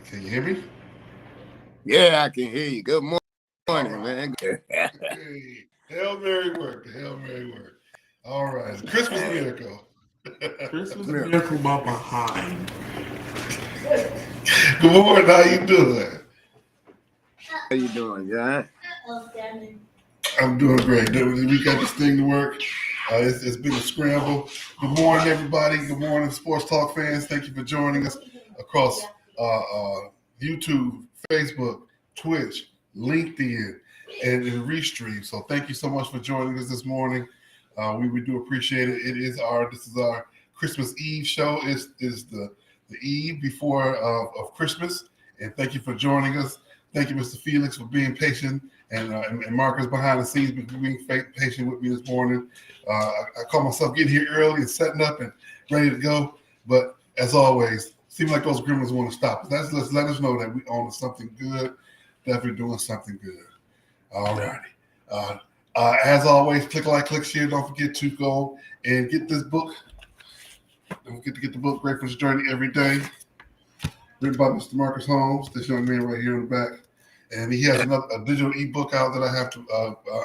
Can you hear me? Yeah, I can hear you. Good morning, man. Hey, Hail Mary work. Hail Mary work. All right. Christmas miracle. Christmas miracle my behind. Good morning. How you doing? How you doing, John? I'm doing great. We got this thing to work. It's been a scramble. Good morning, everybody. Good morning, Sports Talk fans. Thank you for joining us across YouTube, Facebook, Twitch, LinkedIn, and Restream. So thank you so much for joining us this morning. We do appreciate it. This is our Christmas Eve show. It's the eve before of Christmas, and thank you for joining us. Thank you, Mr. Felix, for being patient, and Marcus behind the scenes for being patient with me this morning. I call myself getting here early and setting up and ready to go. But as always, seems like those gremlins want to stop us. Let's let us know that we own something good, that we're doing something good. All righty. As always, click like, click share. Don't forget to go and get this book. Don't forget to get the book, Grateful's Journey Every Day, written by Mr. Marcus Holmes, this young man right here in the back. And he has a digital ebook out that I have to.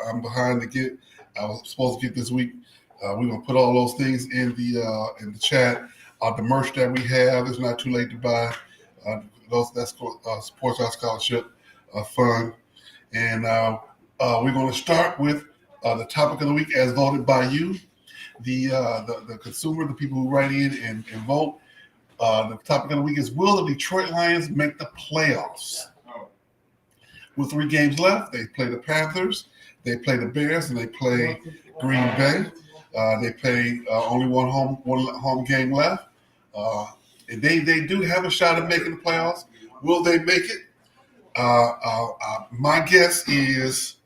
I'm behind to get. I was supposed to get this week. We're gonna put all those things in the chat. The merch that we have is not too late to buy. That's supports our scholarship fund. And we're going to start with the topic of the week as voted by you, the consumer, the people who write in and vote. The topic of the week is: will the Detroit Lions make the playoffs? With 3 games left, they play the Panthers, they play the Bears, and they play Green Bay. They play only one home game left. And they do have a shot at making the playoffs. Will they make it? My guess is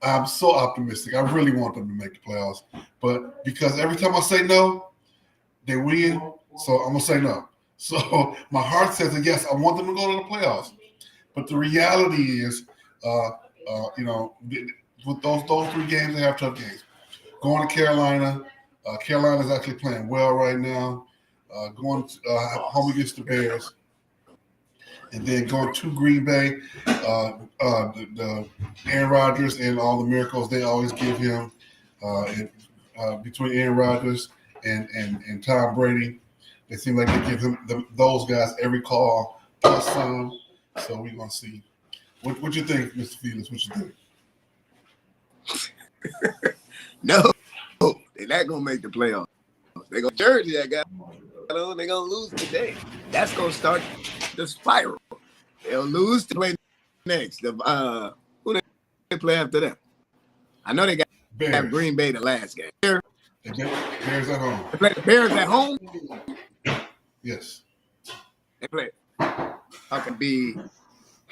I'm so optimistic. I really want them to make the playoffs. But because every time I say no, they win. So I'm going to say no. So my heart says that yes, I want them to go to the playoffs. But the reality is, with those 3 games, they have tough games. Going to Carolina. Carolina's actually playing well right now. Going home against the Bears. And then going to Green Bay, the Aaron Rodgers and all the miracles they always give him. Between Aaron Rodgers and Tom Brady, they seem like they give those guys every call plus some. So we're gonna see. What you think, Mr. Felix? What you think? No, they're not gonna make the playoffs. They're gonna Jersey that guy. They're gonna lose today. That's gonna start the spiral. They'll lose to play next. Who they play after that? I know they got Green Bay the last game. Bears at home. They play the Bears at home. Yes. They play.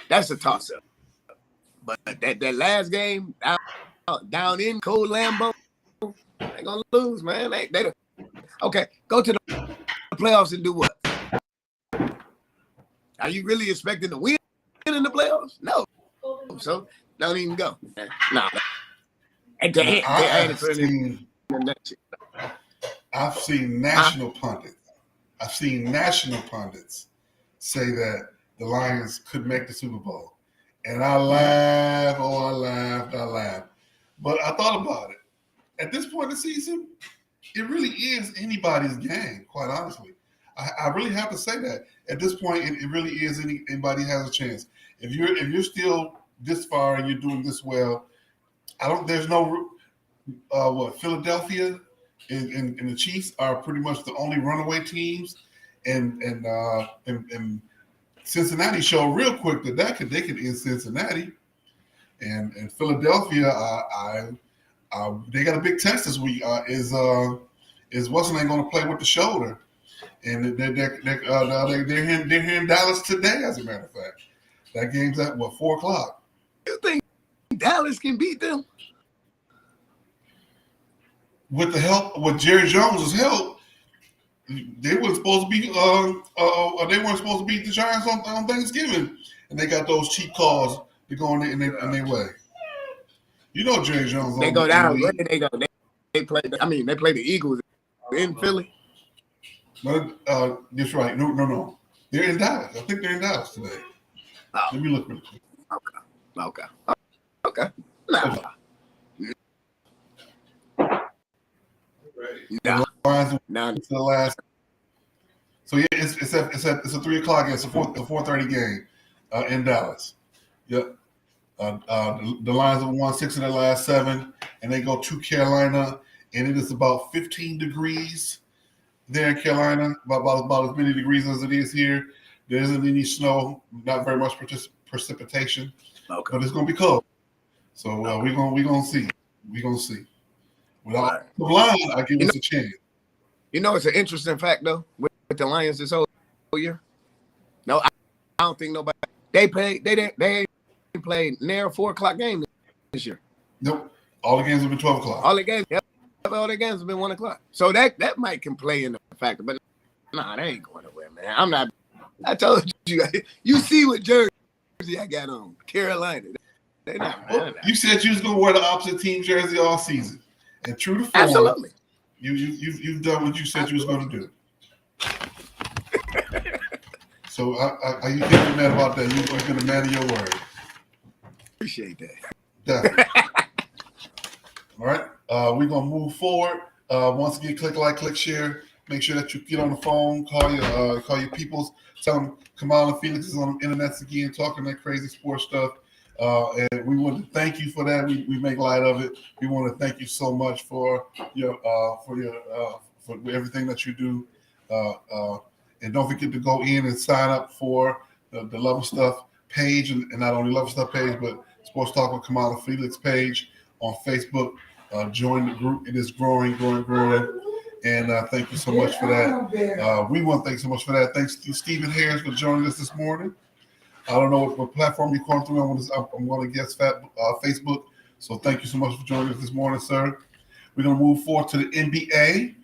That's a toss-up. But that last game down in cold Lambeau, they're gonna lose, man. Okay, go to the playoffs and do what? Are you really expecting to win in the playoffs? No. So don't even go. No. I've seen national pundits. I've seen national pundits say that the Lions could make the Super Bowl. And I laughed. I laughed. But I thought about it. At this point in the season, it really is anybody's game, quite honestly. I really have to say that. At this point, it really is anybody has a chance. If you're still this far and you're doing this well, there's no Philadelphia and the Chiefs are pretty much the only runaway teams, and Cincinnati showed real quick that they could end Cincinnati, and Philadelphia they got a big test this week. Is what's name going to play with the shoulder? And they're here in Dallas today, as a matter of fact. That game's at 4:00. You think Dallas can beat them? With Jerry Jones' help, they weren't supposed to be. They weren't supposed to beat the Giants on Thanksgiving, and they got those cheap calls to go in their way. You know, Jerry Jones. They go down. Where they go? They play. They play the Eagles in Philly. But that's right. No. They're in Dallas. I think they're in Dallas today. Oh, Let me look really quick. Okay. Nah. The Lions Nah. to the last. So yeah, it's a 3:00 game. It's a 4:30 game in Dallas. Yep. The Lions have won 6 of their last 7, and they go to Carolina, and it is about 15 degrees there in Carolina, about as many degrees as it is here. There isn't any snow, not very much precipitation, but it's going to be cold. So we're gonna see. We're gonna see. Without the Lions, I give us a chance. You know, it's an interesting fact though with the Lions this whole year. No, I don't think nobody they ain't played near a 4:00 game this year. Nope. All the games have been 12 o'clock. All the games have been 1:00. So that might can play in the factor, but nah, they ain't going nowhere, man. I'm not. I told you, you see what jersey I got on, Carolina. They not. Well, you said you was gonna wear the opposite team jersey all season, and true to form, Absolutely. You've done what you said you was going to do. So are you getting mad about that? You've been a man of your word. Appreciate that. Definitely. All right. We're gonna move forward. Once again, click like, click share. Make sure that you get on the phone, call your peoples, tell them Kamau and Felix is on the internet again talking that crazy sports stuff. And we want to thank you for that. We make light of it. We want to thank you so much for everything that you do. And don't forget to go in and sign up for the Love and Stuff page, and not only Love and Stuff page, but Sports Talk with Kamau and Felix page on Facebook. Join the group. It is growing. And thank you so much for that. We want to thank you so much for that. Thanks to Stephen Harris for joining us this morning. I don't know what platform you're going through. I'm going to guess Facebook. So thank you so much for joining us this morning, sir. We're going to move forward to the NBA.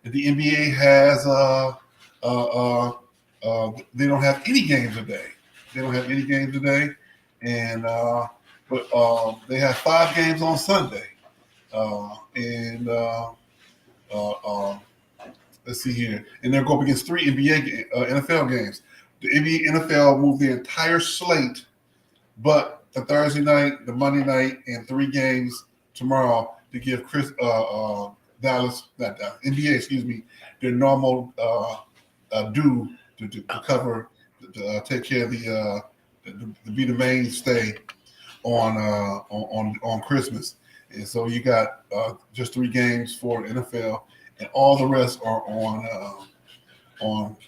The NBA has they don't have any games today. And but they have 5 games on Sunday. Let's see here, and they're going up against 3 NFL games. The NBA NFL moved the entire slate, but the Thursday night, the Monday night, and 3 games tomorrow to give NBA, their normal due to cover, to take care of to be the mainstay on Christmas. And so you got just 3 games for the NFL, and all the rest are on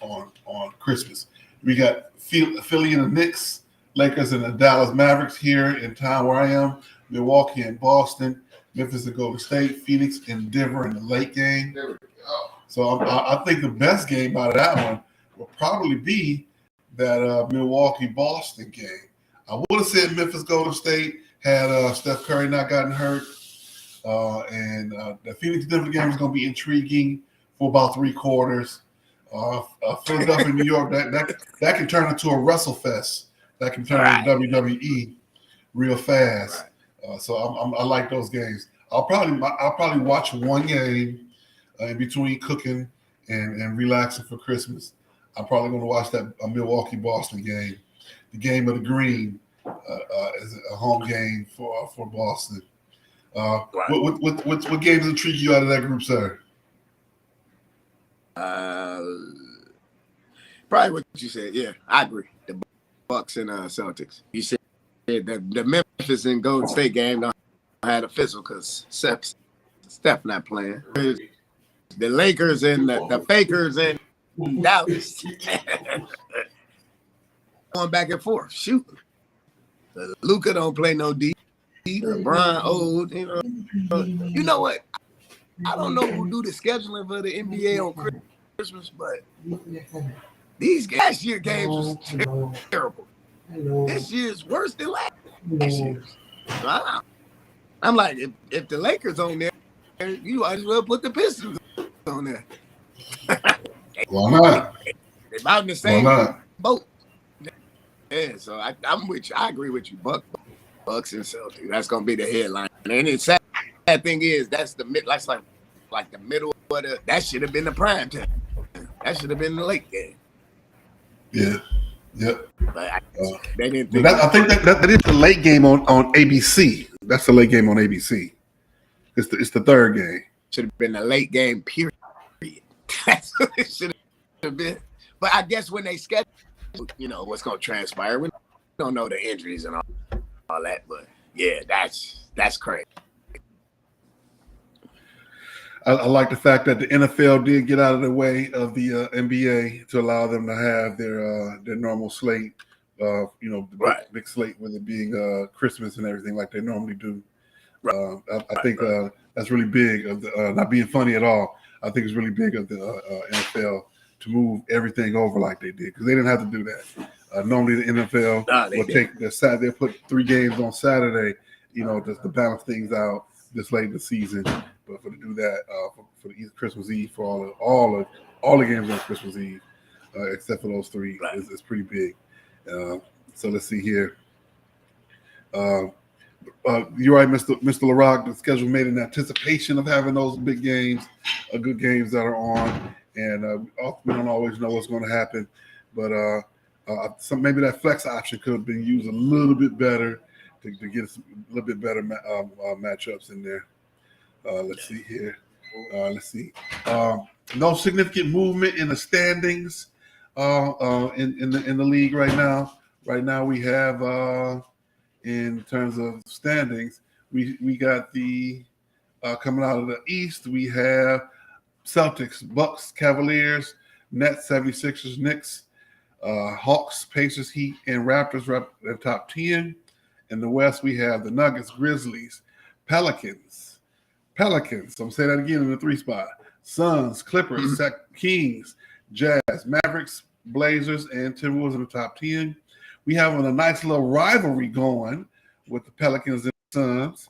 Christmas. We got Philly and the Knicks, Lakers and the Dallas Mavericks here in town where I am, Milwaukee and Boston, Memphis and Golden State, Phoenix and Denver in the late game. There we go. So I think the best game out of that one will probably be that Milwaukee-Boston game. I would have said Memphis Golden State had Steph Curry not gotten hurt. And the Phoenix-Denver game is going to be intriguing for about 3 quarters. Philadelphia, New York, that can turn into a WrestleFest. That can turn into WWE real fast. So I like those games. I'll probably watch one game in between cooking and relaxing for Christmas. I'm probably going to watch that Milwaukee-Boston game. The game of the green is a home game for Boston. What games intrigue you out of that group, sir? Probably what you said. Yeah, I agree. The Bucks and Celtics. You said the Memphis and Golden State game don't have a fizzle because Steph not playing. The Lakers and the Fakers and Dallas going back and forth. Shoot, Luka don't play no D. LeBron old. You know what? I don't know who do the scheduling for the NBA on Christmas, but these last year games was terrible. This year's worse than last year's. So I'm like, if the Lakers on there, you might as well put the Pistons on there. Why not? They're about in the same boat. Yeah, so I'm with you. I agree with you, Bucks and Celtics. That's gonna be the headline. And the sad thing is, that's like the middle of that should have been the prime time. That should have been the late game. Yeah. Yep. But they didn't But think. I think that is the late game on ABC. That's the late game on ABC. It's the third game. Should have been a late game, period. That's what it should have been. But I guess when they schedule, what's going to transpire. We don't know the injuries and all that. But, yeah, that's crazy. I like the fact that the NFL did get out of the way of the NBA to allow them to have their normal slate. The big slate with it being Christmas and everything like they normally do. Right. I think that's really big of the not being funny at all. I think it's really big of the NFL to move everything over like they did because they didn't have to do that. Normally the NFL will take their Saturday, they'll put 3 games on Saturday, just to balance things out this late in the season. But to do that for the Christmas Eve for all the games on Christmas Eve, except for those 3, is pretty big. So let's see here. You're right, Mr. LaRock. The schedule made in anticipation of having those big games, good games that are on, and we don't always know what's going to happen. But maybe that flex option could have been used a little bit better to get a little bit better matchups in there. Let's see here. No significant movement in the standings in the league right now. Right now we have in terms of standings, we got the coming out of the East. We have Celtics, Bucks, Cavaliers, Nets, 76ers, Knicks, Hawks, Pacers, Heat, and Raptors at the top 10. In the West, we have the Nuggets, Grizzlies, Pelicans. I'm going to say that again in the 3 spot. Suns, Clippers, Kings, Jazz, Mavericks, Blazers, and Timberwolves in the top 10. We have a nice little rivalry going with the Pelicans and the Suns.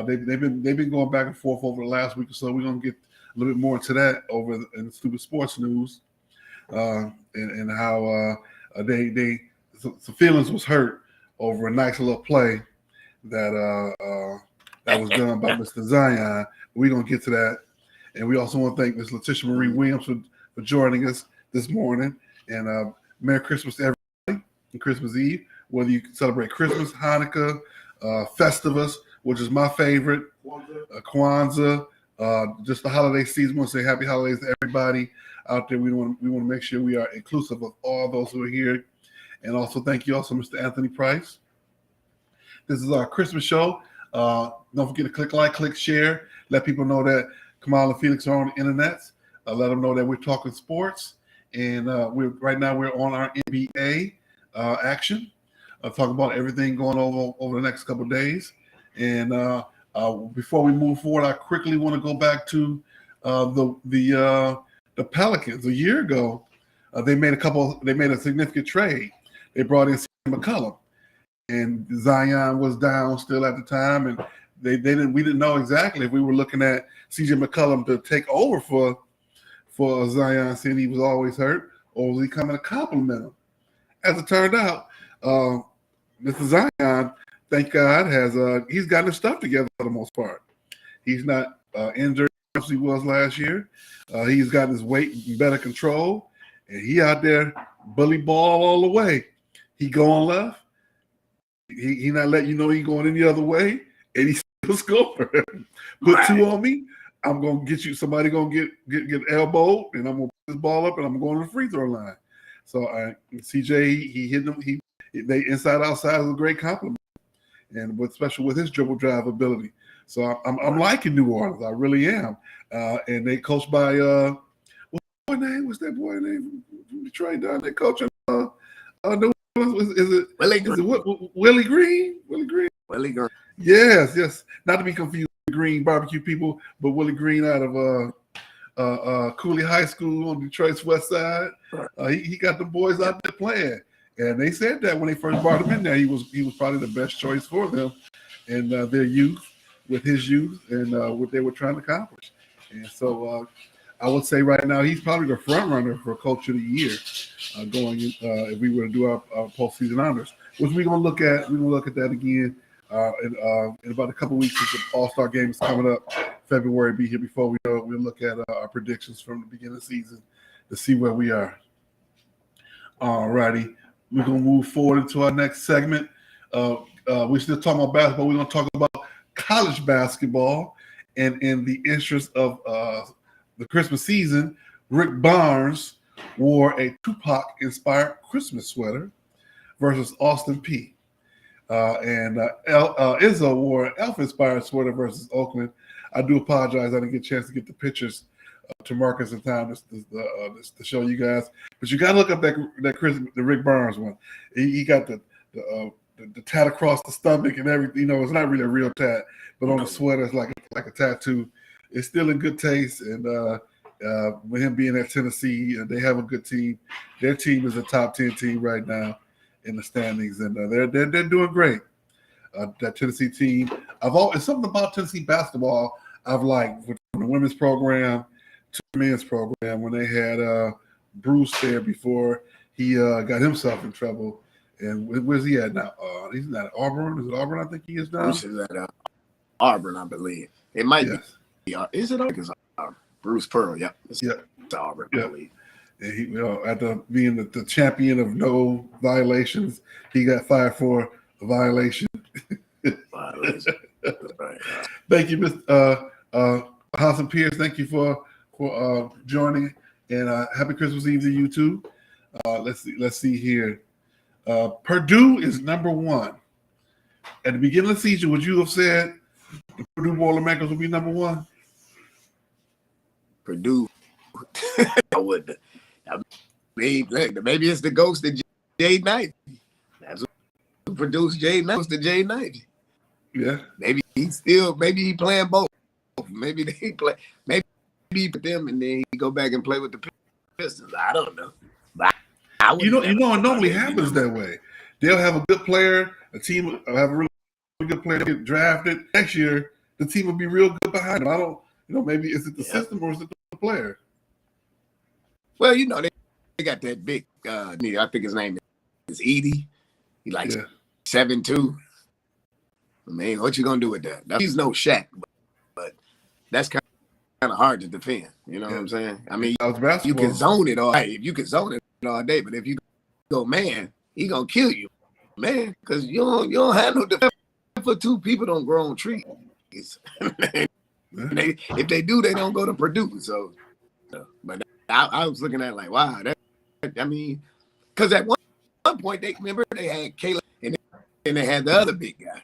They've been going back and forth over the last week or so. We're going to get a little bit more into that over in the Stupid Sports News and how some feelings was hurt over a nice little play that was done by Mr. Zion. We're going to get to that. And we also want to thank Ms. Letitia Marie Williams for joining us this morning. And Merry Christmas to everybody on Christmas Eve, whether you celebrate Christmas, Hanukkah, Festivus, which is my favorite, Kwanzaa, just the holiday season. We want to say happy holidays to everybody out there. We want to make sure we are inclusive of all those who are here. And also thank you also, Mr. Anthony Price. This is our Christmas show. Don't forget to click like, click share. Let people know that Kamau and Felix are on the internet. Let them know that we're talking sports. And right now we're on our NBA action. Talk about everything going over the next couple of days. And before we move forward, I quickly want to go back to the Pelicans. A year ago, they made a significant trade. They brought in CJ McCollum, and Zion was down still at the time, and we didn't know exactly if we were looking at CJ McCollum to take over for Zion, seeing he was always hurt, or was he coming to compliment him? As it turned out, Mr. Zion, thank God, he's gotten his stuff together for the most part. He's not injured as he was last year. He's gotten his weight in better control, and he out there bully ball all the way. He going left. He not letting you know he going any other way, and he still scoring. Put 2 on me, I'm gonna get you. Somebody gonna get elbowed, and I'm gonna put this ball up, and I'm going to the free throw line. So CJ, he hit them. They inside outside is a great compliment, and especially with his dribble drive ability. So I'm liking New Orleans. I really am. And they coached by what's that boy name from Detroit down there coaching? New Orleans. Is it Willie Green? Willie Green. Willie Green. Yes. Not to be confused with Green barbecue people, but Willie Green out of Cooley High School on Detroit's west side. He got the boys out there playing. And they said that when they first brought him in there, he was probably the best choice for them and their youth, with his youth and what they were trying to accomplish. And so I would say right now he's probably the front runner for Coach of the Year going if we were to do our postseason honors, which we're gonna look at. We're gonna look at that again in about a couple of weeks. Since the All-Star game is coming up, February. Be here before we'll look at our predictions from the beginning of the season to see where we are. All righty. we're gonna move forward into our next segment. We're still talking about basketball. We're gonna talk about college basketball, and in the interest of the Christmas season, Rick Barnes wore a Tupac-inspired Christmas sweater versus Austin P. And Izzo wore an Elf-inspired sweater versus Oakland. I do apologize. I didn't get a chance to get the pictures to Marcus in time to show you guys. But you got to look up the Rick Barnes one. He got the tat across the stomach and everything. You know, it's not really a real tat, but on the sweater, it's like a tattoo. It's still in good taste. And with him being at Tennessee, they have a good team. Their team is a top 10 team right now in the standings, and they're doing great. That Tennessee team, it's something about Tennessee basketball I've liked with the women's program to the men's program when they had Bruce there before he got himself in trouble. And where's he at now? He's not at Auburn. Is it Auburn? I think he is now. Bruce is at Auburn, I believe. It might be. Is it Auburn? Bruce Pearl. Yep. It's Auburn, I believe. And he, after being the champion of no violations, he got fired for a violation. Thank you, Mr. Hassan Pierce. Thank you for joining, and happy Christmas Eve to you too. Let's see here. Purdue is number one. At the beginning of the season, would you have said the Purdue Boilermakers would be number one? Purdue, I wouldn't. Maybe it's the ghost of Jay Knight. That's who produced Jay Knight. The Jay Knight. Yeah. Maybe he playing both. Maybe they play. Maybe he put them and then he go back and play with the Pistons. I don't know. But it normally happens that way. They'll have a good player. A team will have a really good player get drafted. Next year, the team will be real good behind them. I don't. Maybe is it the system or is it the player? Well, they got that big. I think his name is Edie. He likes 7'2". I mean, what you gonna do with that? He's no Shaq, but that's kind of hard to defend. You know what I'm saying? I mean, you can zone it all. You can zone it all day, but if you go man, he gonna kill you, man, because you don't have no defense for two people. Don't grow on trees. If they do, they don't go to Purdue. So, but I was looking at it like, wow, because at one point they had Caleb and they had the other big guy,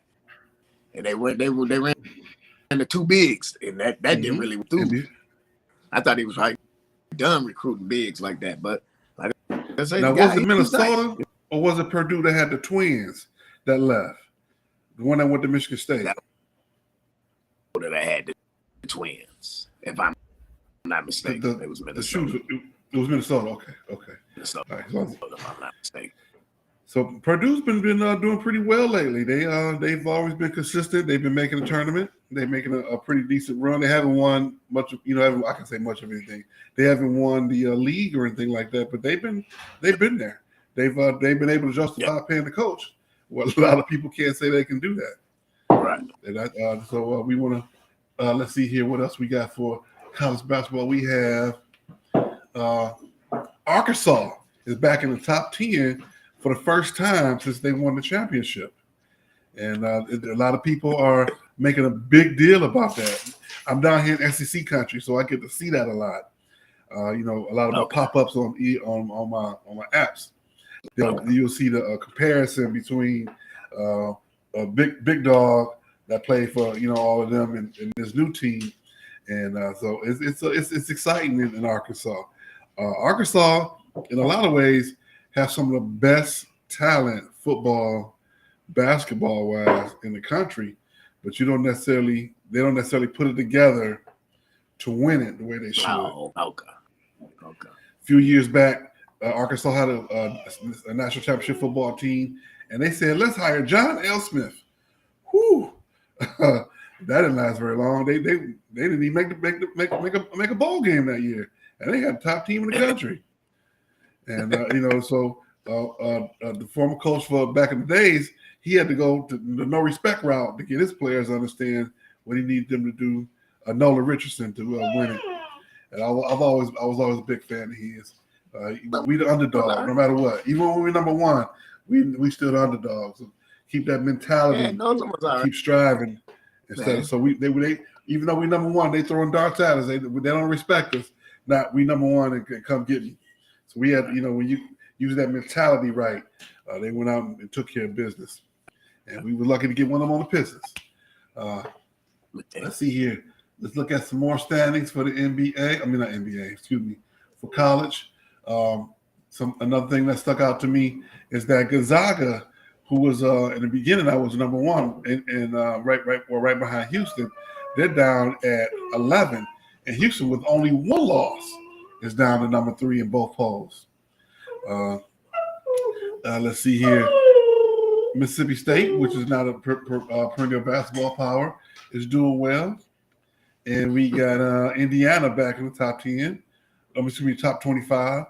and they ran the two bigs, and that didn't really do. I thought he was done recruiting bigs like that, but like I say, now was it Minnesota or was it Purdue that had the twins that left? The one that went to Michigan State. That I had the twins, if I'm not mistaken. It was Minnesota. It was Minnesota. Okay. Minnesota, right, if I'm not mistaken. So Purdue's been doing pretty well lately. They've always been consistent. They've been making a tournament. They're making a pretty decent run. They haven't won much. I can say much of anything. They haven't won the league or anything like that. But they've been there. They've been able to justify paying the coach. Well, a lot of people can't say they can do that. Right. And so we want to let's see here what else we got for college basketball. We have Arkansas is back in the top 10 for the first time since they won the championship. And a lot of people are making a big deal about that. I'm down here in SEC country, so I get to see that a lot. A lot of my pop-ups on my apps. You'll see the comparison between a big dog that played for all of them and this new team, and so it's exciting in Arkansas. Arkansas, in a lot of ways, have some of the best talent, football, basketball wise, in the country, but they don't necessarily put it together to win it the way they should. Oh, okay. A few years back, Arkansas had a national championship football team, and they said, let's hire John L. Smith. Whew. That didn't last very long. They didn't even make a bowl game that year, and they had the top team in the country. And so the former coach for back in the days, he had to go to the no respect route to get his players to understand what he needed them to do. Nola Richardson to win it, and I was always a big fan of his. We the underdog, no matter what. Even when we're number one, we still the underdogs. So keep that mentality. Yeah, no, right. Keep striving. Instead of they even though we number one, they throwing darts at us. They don't respect us. Not we number one and come get me. So we had when you use that mentality right, they went out and took care of business, and we were lucky to get one of them on the Pistons. Let's see here. Let's look at some more standings for the NBA. I mean, not NBA, excuse me, for college. Another thing that stuck out to me is that Gonzaga, who was in the beginning, I was number one, and right behind Houston. They're down at 11, and Houston with only one loss is down to number 3 in both polls. Let's see here. Mississippi State, which is now a perennial basketball power, is doing well. And we got Indiana back in the top 10. Top 25.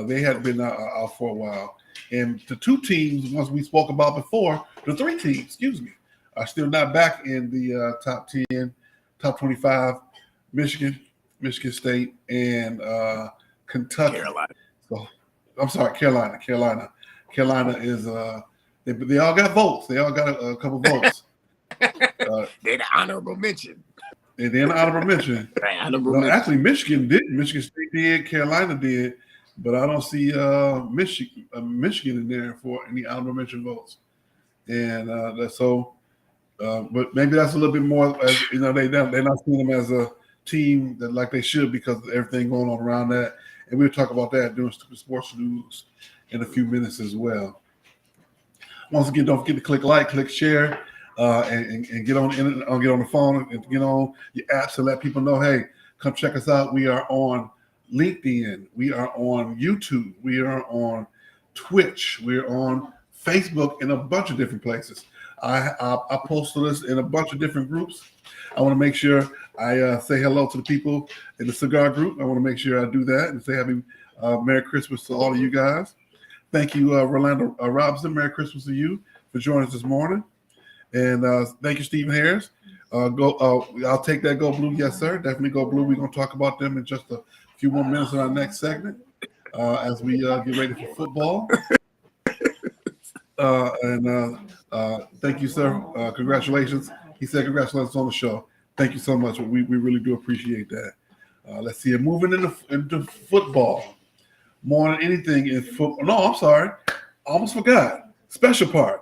They had been out for a while. And the 2 teams, ones we spoke about before, the 3 teams, are still not back in the top 10, top 25. Michigan State, and Kentucky. Carolina. So, I'm sorry, Carolina. Carolina is they all got votes. They all got a couple votes. They're the honorable mention. And then honorable mention. Actually, Michigan State did, Carolina did, but I don't see Michigan in there for any honorable mention votes. And but maybe that's a little bit more. They're not seeing them as a team that like they should because of everything going on around that. And we'll talk about that during Stupid Sports News in a few minutes as well. Once again, don't forget to click like, click share. And get on the phone and get on your apps to let people know, hey, come check us out. We are on LinkedIn. We are on YouTube. We are on Twitch. We're on Facebook and a bunch of different places. I posted this in a bunch of different groups. I want to make sure I say hello to the people in the cigar group. I want to make sure I do that and say happy Merry Christmas to all of you guys. Thank you, Rolando Robinson. Merry Christmas to you for joining us this morning. And thank you, Stephen Harris. I'll take that Go Blue. Yes, sir. Definitely Go Blue. We're going to talk about them in just a few more minutes in our next segment as we get ready for football. Thank you, sir. Congratulations. He said congratulations on the show. Thank you so much. We really do appreciate that. Let's see. Moving into football. More than anything in football. No, I'm sorry. I almost forgot. Special part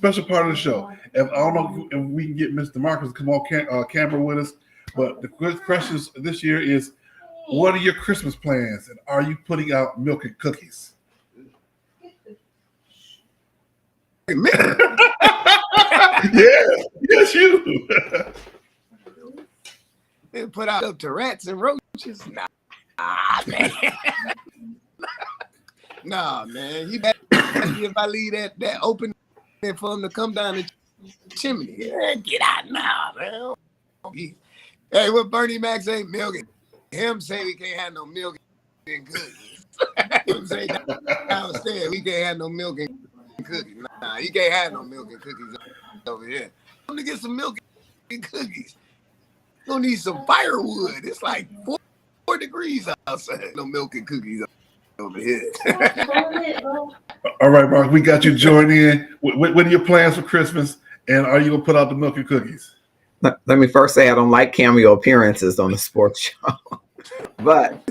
of the show. I don't know if we can get Mr. Marcus to come on camera with us, but the questions this year is, what are your Christmas plans, and are you putting out milk and cookies? Yes, you. They put out up to rats and roaches. Nah, man. Nah, man. You better if I leave that open for them to come down the chimney. Yeah, get out now, man. Hey, what Bernie Mac say? Milk. Him say we can't have no milk and cookies. Him say downstairs we can't have no milk and cookies. Nah, you can't have no milk and cookies over here. I'm gonna get some milk and cookies. You're gonna need some firewood. It's like 4 degrees outside. No milk and cookies over here. All right, Mark, we got you joined in. What are your plans for Christmas, and are you gonna put out the milk and cookies? Let me first say I don't like cameo appearances on the sports show. But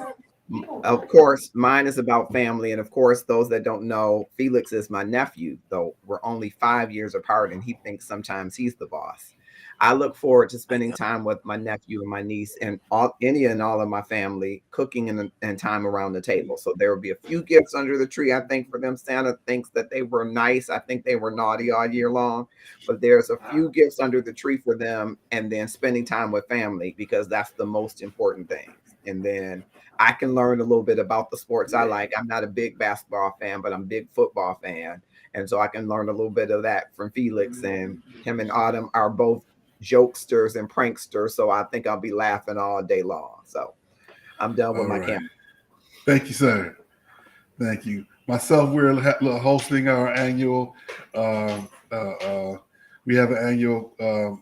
of course, mine is about family. And of course, those that don't know, Felix is my nephew, though we're only 5 years apart, and he thinks sometimes he's the boss. I look forward to spending time with my nephew and my niece and any and all of my family, cooking and time around the table. So there will be a few gifts under the tree. I think for them, Santa thinks that they were nice. I think they were naughty all year long, but there's a few gifts under the tree for them, and then spending time with family, because that's the most important thing. And then I can learn a little bit about the sports I like. I'm not a big basketball fan, but I'm a big football fan. And so I can learn a little bit of that from Felix, and him and Autumn are both jokesters and pranksters, so I think I'll be laughing all day long. So I'm done with my camera. Thank you, sir. Thank you. Myself, we're hosting our annual. We have an annual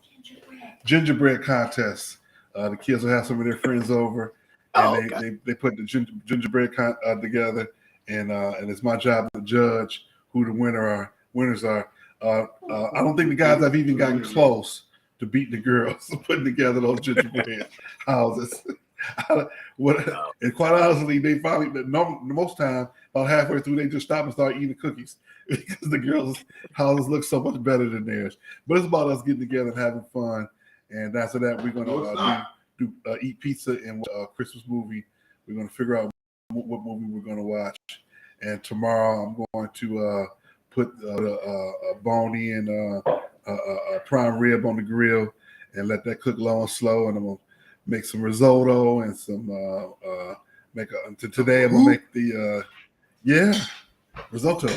gingerbread contest. The kids will have some of their friends over, and okay. they put the gingerbread together, and it's my job to judge who the winners are. I don't think the guys have even gotten close to beating the girls putting together those gingerbread houses. What, and quite honestly, they finally most time about halfway through they just stop and start eating cookies because the girls' houses look so much better than theirs. But it's about us getting together and having fun. And after that, we're gonna eat pizza and watch a Christmas movie. We're gonna figure out what movie we're gonna watch. And tomorrow, I'm going to put a bone in prime rib on the grill and let that cook low and slow. And I'm gonna make some risotto and some today. I'm gonna make the risotto.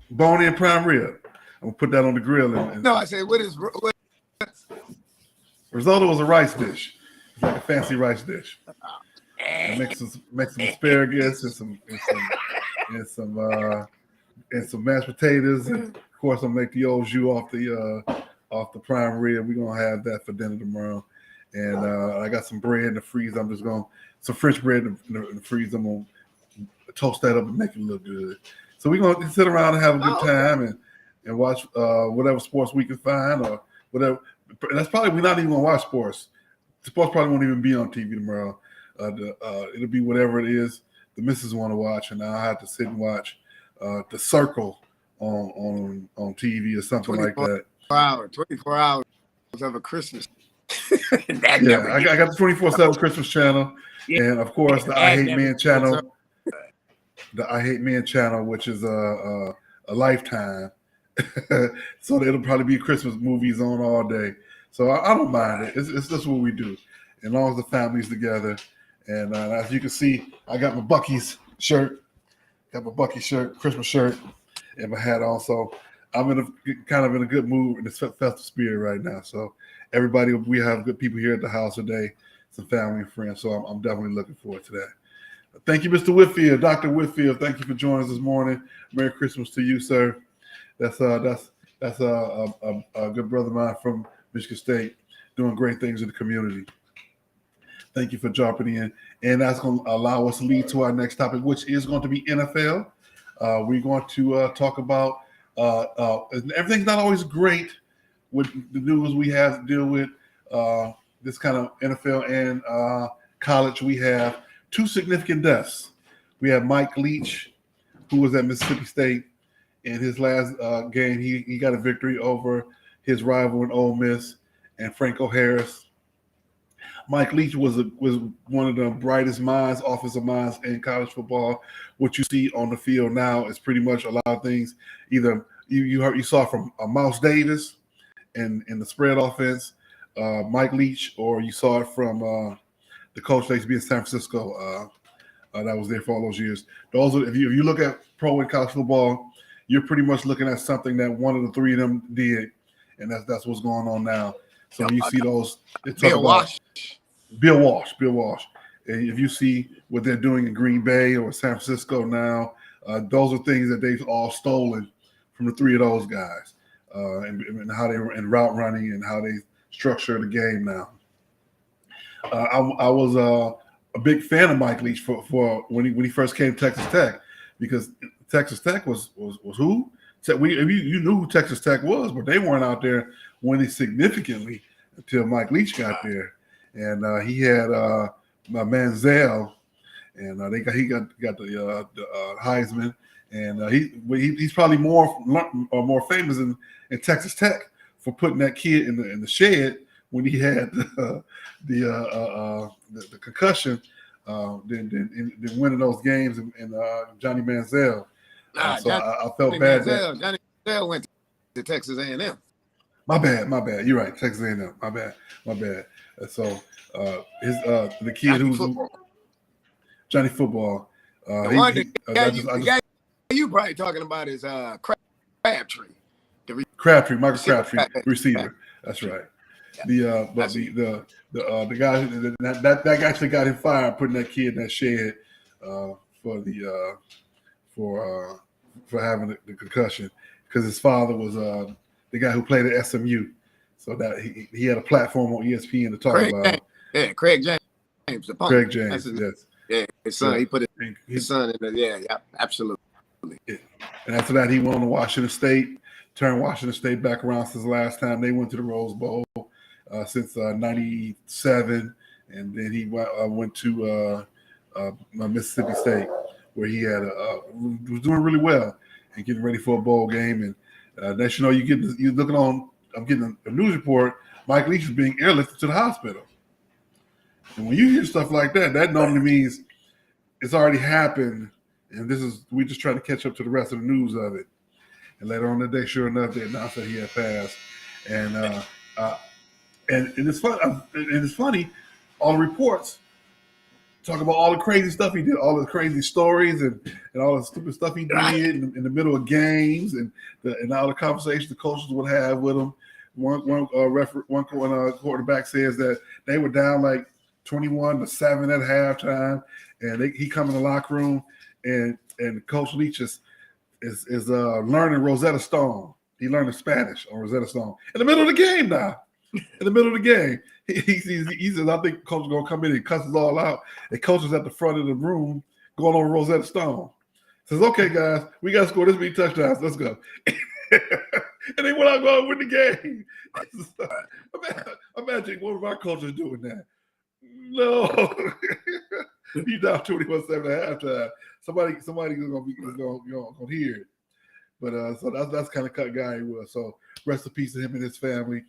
Bone in prime rib. I'm gonna put that on the grill. No, I said, what is risotto is a rice dish. It's like a fancy rice dish. And make some asparagus and some mashed potatoes. And of course, I'll make the old jus off the prime rib. We're gonna have that for dinner tomorrow. And I got some bread in the freezer. I'm just gonna some French bread in the freezer. I'm gonna toast that up and make it look good. So we're gonna sit around and have a good time and watch whatever sports we can find or whatever. And that's probably we're not even gonna watch sports. Sports probably won't even be on TV tomorrow. It'll be whatever it is the missus want to watch, and I'll have to sit and watch The Circle on TV or something like that. 24 hours of a Christmas. I got the 24/7 Christmas channel, and of course the I Hate Men channel. The I Hate Men channel, which is a Lifetime, so it'll probably be Christmas movies on all day. So I don't mind it. It's just what we do, as long as the family's together. And as you can see, I got my Bucky's shirt, Christmas shirt, and my hat on. So I'm in a good mood in this festive spirit right now. So everybody, we have good people here at the house today, some family and friends. So I'm definitely looking forward to that. Thank you, Mr. Whitfield, Dr. Whitfield. Thank you for joining us this morning. Merry Christmas to you, sir. That's a good brother of mine from Michigan State, doing great things in the community. Thank you for jumping in. And that's going to allow us to lead to our next topic, which is going to be NFL. We're going to talk about everything's not always great with the news we have to deal with. This kind of NFL and college, we have two significant deaths. We have Mike Leach, who was at Mississippi State. In his last game, he got a victory over his rival in Ole Miss and Franco Harris. Mike Leach was one of the brightest minds, offensive minds in college football. What you see on the field now is pretty much a lot of things. Either you saw from Mouse Davis in the spread offense, Mike Leach, or you saw it from the coach that used to be in San Francisco that was there for all those years. Those are, if you look at pro and college football, you're pretty much looking at something that one of the three of them did, and that's what's going on now. So when you see those, Bill Walsh. And if you see what they're doing in Green Bay or San Francisco now, those are things that they've all stolen from the three of those guys, and how they were in route running and how they structure the game now. I was a big fan of Mike Leach for when he first came to Texas Tech, because Texas Tech was who? You knew who Texas Tech was, but they weren't out there winning significantly until Mike Leach got there. And he had Manziel, and he got the Heisman, and he's probably more famous in Texas Tech for putting that kid in the shed when he had the concussion, than winning those games in Johnny Manziel. So I felt bad. Johnny Manziel went to Texas A&M. My bad. You're right. Texas A&M. My bad. So the kid who's Johnny Football. The guy you probably talking about is Crabtree. Michael Crabtree, receiver. That's right. The guy that actually got him fired, putting that kid in that shed for having the concussion, because his father was the guy who played at SMU. So that he had a platform on ESPN to talk about Yeah, Craig James, the punk. Craig James, yes. Yeah, his son. Yeah. He put his son in there. Yeah, absolutely. Yeah. And after that, he went on to Washington State, turned Washington State back around since the last time they went to the Rose Bowl since '97, and then he went to Mississippi State, where he had was doing really well and getting ready for a bowl game. And next, you looking on. I'm getting a news report. Mike Leach is being airlifted to the hospital. And when you hear stuff like that, that normally means it's already happened. And we just trying to catch up to the rest of the news of it. And later on the day, sure enough, they announced that he had passed. And it's fun. And it's funny, all the reports talk about all the crazy stuff he did, all the crazy stories and all the stupid stuff he did in the middle of games and all the conversations the coaches would have with him. One quarterback says that they were down like 21-7 at halftime, and he come in the locker room and Coach Leach is learning Rosetta Stone. He learned Spanish on Rosetta Stone in the middle of the game now. In the middle of the game, he says, I think Coach is going to come in and cuss us all out. And Coach is at the front of the room going on Rosetta Stone. Says, okay, guys, we got to score this many touchdowns. Let's go. And they went out going win the game. Imagine one of our coaches doing that. No. He's down 21-7 at halftime. Somebody's gonna hear it. But so that's kind of cut guy he was. So rest in peace to him and his family.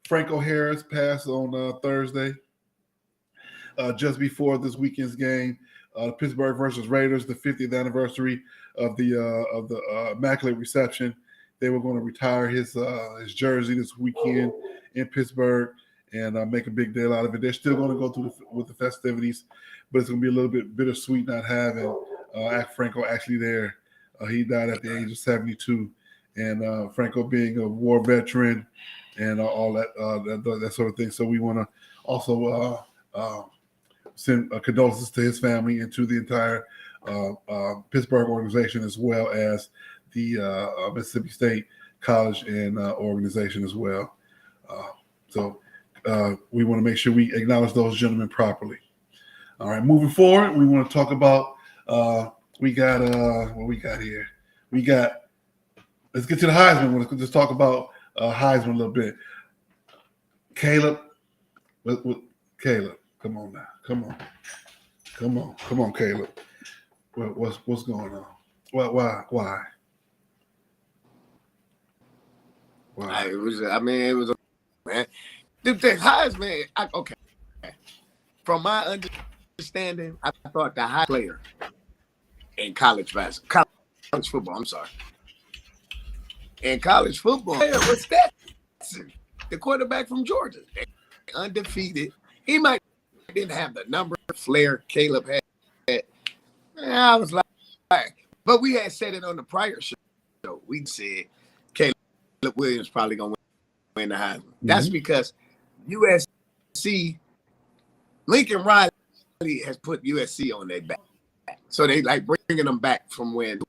Franco Harris passed on Thursday, just before this weekend's game, Pittsburgh versus Raiders, the 50th anniversary of the Immaculate Reception. They were going to retire his jersey this weekend in Pittsburgh and make a big deal out of it. They're still going to go through with the festivities, but it's going to be a little bit bittersweet not having Franco actually there. He died at the age of 72, and Franco being a war veteran and all that sort of thing. So we want to also send condolences to his family and to the entire Pittsburgh organization, as well as the Mississippi State College and organization as well. So we want to make sure we acknowledge those gentlemen properly. All right, moving forward, we want to talk about what we got here. Let's get to the Heisman. Let's just talk about Heisman a little bit. Caleb, come on now. Come on, Caleb. What's going on? Why? It was a man. The Heisman. Okay. From my understanding, I thought the high player in college football. I'm sorry. In college football, was Stetson, the quarterback from Georgia, undefeated. He didn't have the number of flair Caleb had. I was like, but we had said it on the prior show. We said Caleb Williams probably gonna win the Heisman. Mm-hmm. That's because USC, Lincoln Riley has put USC on their back. So they like bringing them back from when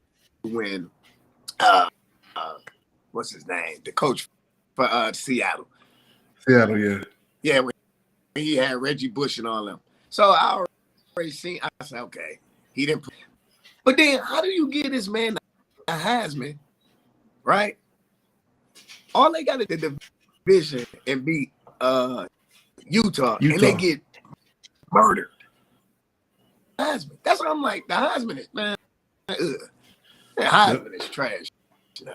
what's his name? The coach for Seattle. Seattle, yeah. Yeah, when he had Reggie Bush and all them. So I already seen, I said, okay, he didn't. But then how do you give this man a Heisman, right? All they got is the division and beat Utah, and they get murdered. Heisman. That's what I'm like. The Heisman is, man. The Heisman is trash.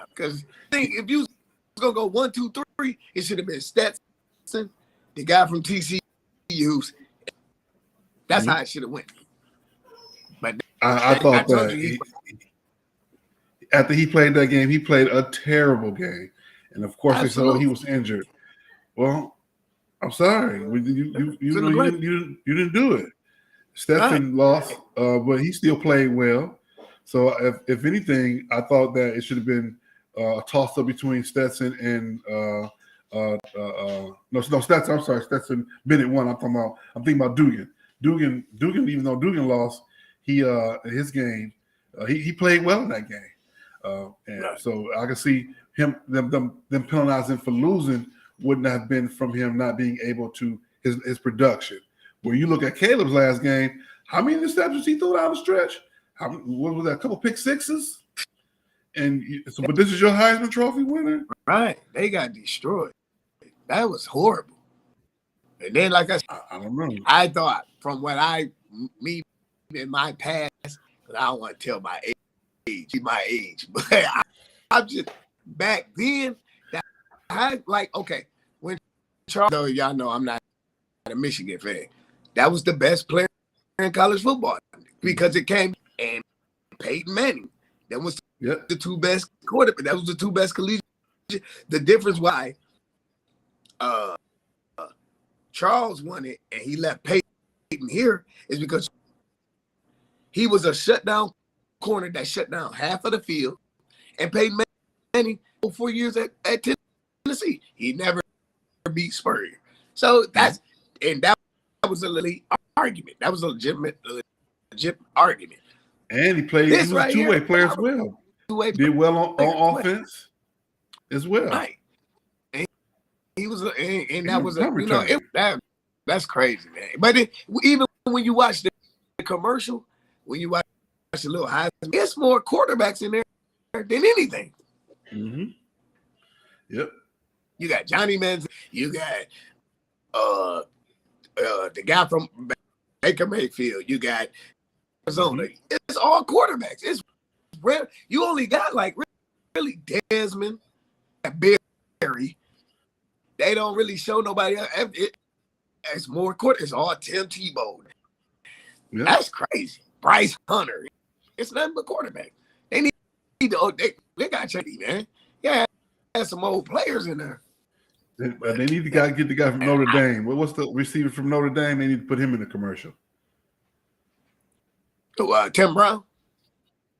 Because if you was gonna go 1, 2, 3, it should have been Stetson, the guy from TCU. That's how it should have went. But I thought that after he played that game, he played a terrible game, and of course they said, "Oh, he was injured." Well, I'm sorry, you didn't do it. Stetson lost, but he still played well. So if anything, I thought that it should have been a toss-up between Stetson and Stetson. I'm sorry, Stetson Bennett won. I'm thinking about Dugan. Dugan, even though Dugan lost, his game, he played well in that game. So I can see them penalizing for losing wouldn't have been from him not being able to his production. Where you look at Caleb's last game, how many interceptions he threw down the stretch? What was that? A couple pick sixes? And so, but this is your Heisman Trophy winner, right? They got destroyed. That was horrible. And then, like I said, I don't know. I thought from what me in my past, because I don't want to tell my age, but I'm just back then. I like when Charles. Though y'all know I'm not a Michigan fan. That was the best player in college football because it came and Peyton Manning. That was the two best quarterbacks. That was the two best collegiate. The difference why Charles won it and he left Peyton here is because he was a shutdown corner that shut down half of the field, and Peyton Manning 4 years at Tennessee. He never beat Spurrier. So that was a legitimate argument. That was a legitimate argument. And he played. He was a two-way player as well. Did well on offense as well. Right. And he was, and that was that's crazy, man. But even when you watch the commercial, when you watch the little Heisman, it's more quarterbacks in there than anything. Mm-hmm. Yep. You got Johnny Manziel. You got the guy from Baker Mayfield. You got Arizona. Mm-hmm. It's all quarterbacks. It's rare. You only got really Desmond, Barry. They don't really show nobody else. It's more quarter. It's all Tim Tebow. Yep. That's crazy. Bryce Hunter. It's nothing but quarterback. They need to. They got Chetty, man. Yeah, has some old players in there. They need to get the guy from Notre Dame. What's the receiver from Notre Dame? They need to put him in the commercial. Tim Brown.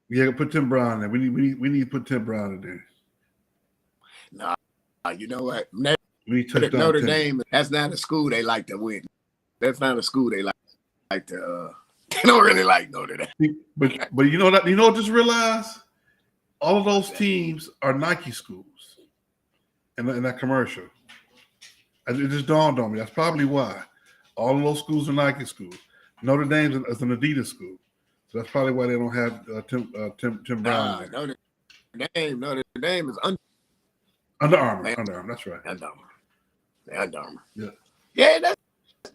Yeah, put Tim Brown in there. We need to put Tim Brown in there. Nah, you know what? Notre Dame. That's not a school they like to win. That's not a school they like to. They don't really like Notre Dame. But you know that what just realized? All of those teams are Nike schools in that commercial. It just dawned on me. That's probably why. All of those schools are Nike schools. Notre Dame is an Adidas school. So that's probably why they don't have Tim Brown. Notre Dame is Under Armour. Under Armour, that's right. Under Armour. Yeah.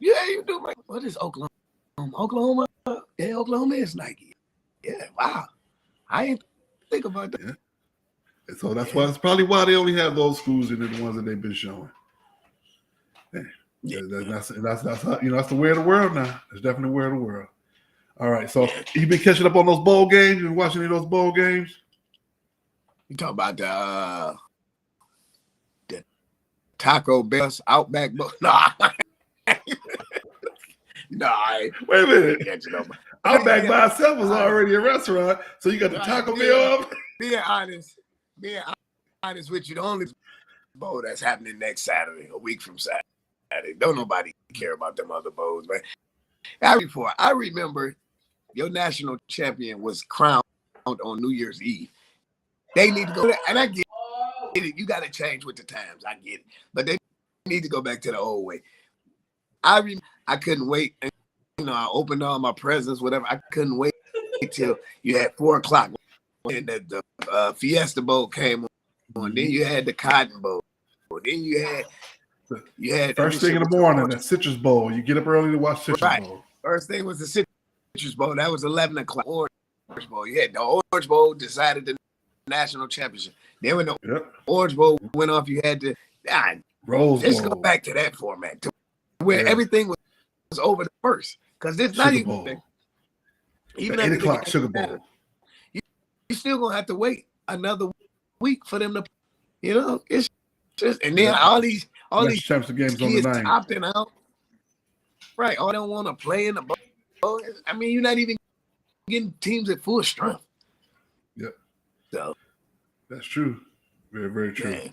Yeah, you do, man. What is Oklahoma? Oklahoma? Yeah, Oklahoma is Nike. Yeah, wow. I ain't think about that. Yeah. And so that's probably why they only have those schools in the ones that they've been showing. Yeah. That's how, that's the way of the world now. It's definitely the way of the world. All right, so you been catching up on those bowl games? You been watching any of those bowl games? You talk about the Taco Bell's Outback Bowl? Nah. Wait a minute. Outback by itself was already a restaurant, so you got the Taco Bell. Being honest with you, the only bowl that's happening next Saturday, a week from Saturday. Don't nobody care about them other bowls, man. I remember your national champion was crowned on New Year's Eve. They need to go there, and I get it. You got to change with the times. I get it, but they need to go back to the old way. I couldn't wait. I opened all my presents, whatever. I couldn't wait till you had 4:00 when the Fiesta Bowl came on. Then you had the Cotton Bowl. Then you had first thing in the morning, the Citrus Bowl. You get up early to watch Citrus Bowl. First thing was the Citrus Bowl. That was 11 o'clock. Orange Bowl. You had the Orange Bowl decided the national championship. Then when the Orange Bowl went off, you had to Rose Bowl. Let's go back to that format where everything was over the first. Because it's not even 8 o'clock Sugar Bowl. You still gonna have to wait another week for them to, it's just, and then all these championship games on the kids 9th. opting out. Right, all don't want to play in the bowl. I mean, you're not even getting teams at full strength. Yep. So that's true. Very, very true. Yeah.